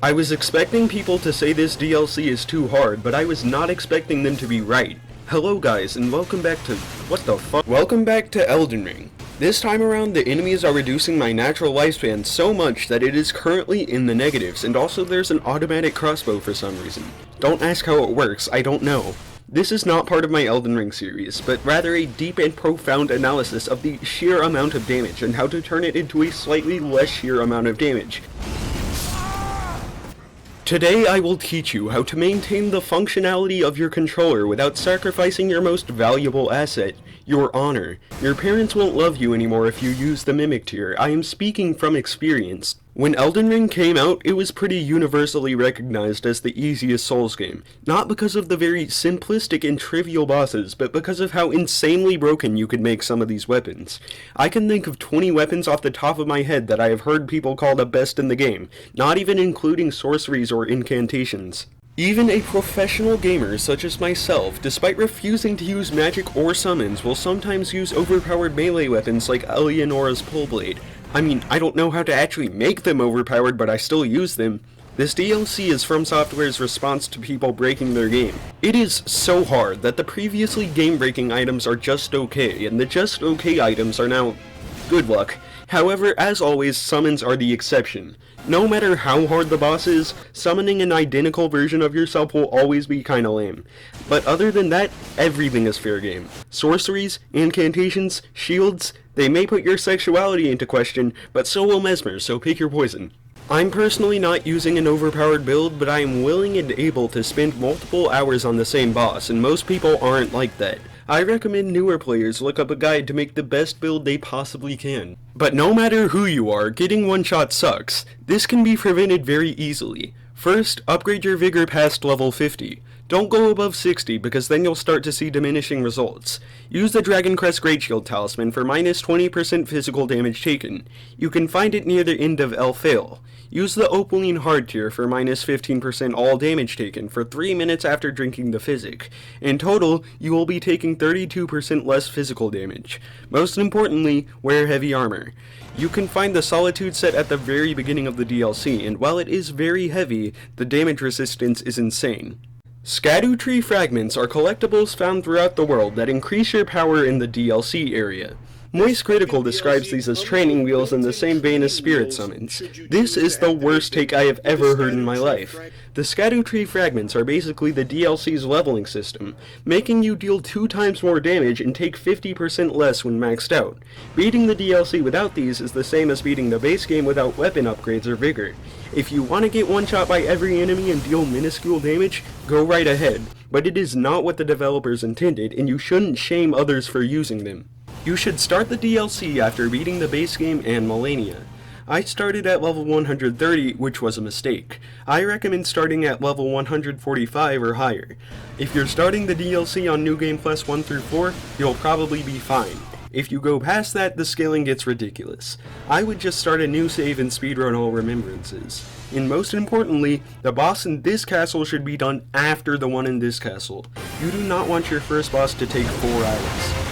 I was expecting people to say this DLC is too hard, but I was not expecting them to be right. Hello guys, and welcome back to... what the fuck? Welcome back to Elden Ring. This time around, the enemies are reducing my natural lifespan so much that it is currently in the negatives, and also there's an automatic crossbow for some reason. Don't ask how it works, I don't know. This is not part of my Elden Ring series, but rather a deep and profound analysis of the sheer amount of damage and how to turn it into a slightly less sheer amount of damage. Today I will teach you how to maintain the functionality of your controller without sacrificing your most valuable asset, your honor. Your parents won't love you anymore if you use the Mimic tier. I am speaking from experience. When Elden Ring came out, it was pretty universally recognized as the easiest Souls game. Not because of the very simplistic and trivial bosses, but because of how insanely broken you could make some of these weapons. I can think of 20 weapons off the top of my head that I have heard people call the best in the game, not even including sorceries or incantations. Even a professional gamer such as myself, despite refusing to use magic or summons, will sometimes use overpowered melee weapons like Eleonora's Pullblade. I mean, I don't know how to actually make them overpowered, but I still use them. This DLC is From Software's response to people breaking their game. It is so hard that the previously game-breaking items are just okay, and the just okay items are now good luck. However, as always, summons are the exception. No matter how hard the boss is, summoning an identical version of yourself will always be kinda lame. But other than that, everything is fair game. Sorceries, incantations, shields, they may put your sexuality into question, but so will Mesmer, so pick your poison. I'm personally not using an overpowered build, but I am willing and able to spend multiple hours on the same boss, and most people aren't like that. I recommend newer players look up a guide to make the best build they possibly can. But no matter who you are, getting one shot sucks. This can be prevented very easily. First, upgrade your vigor past level 50. Don't go above 60 because then you'll start to see diminishing results. Use the Dragon Crest Great Shield Talisman for minus 20% physical damage taken. You can find it near the end of Elfale. Use the Opaline Hard tier for minus 15% all damage taken for 3 minutes after drinking the Physic. In total, you will be taking 32% less physical damage. Most importantly, wear heavy armor. You can find the Solitude set at the very beginning of the DLC, and while it is very heavy, the damage resistance is insane. Erdtree fragments are collectibles found throughout the world that increase your power in the DLC area. Moist Critical describes these as training wheels in the same vein as spirit summons. This is the worst take I have ever heard in my life. The Erdtree fragments are basically the DLC's leveling system, making you deal 2 times more damage and take 50% less when maxed out. Beating the DLC without these is the same as beating the base game without weapon upgrades or vigor. If you want to get one shot by every enemy and deal minuscule damage, go right ahead, but it is not what the developers intended, and you shouldn't shame others for using them. You should start the DLC after beating the base game and Millennia. I started at level 130, which was a mistake. I recommend starting at level 145 or higher. If you're starting the DLC on New Game Plus 1 through 4, you'll probably be fine. If you go past that, the scaling gets ridiculous. I would just start a new save and speedrun all remembrances. And most importantly, the boss in this castle should be done after the one in this castle. You do not want your first boss to take 4 hours.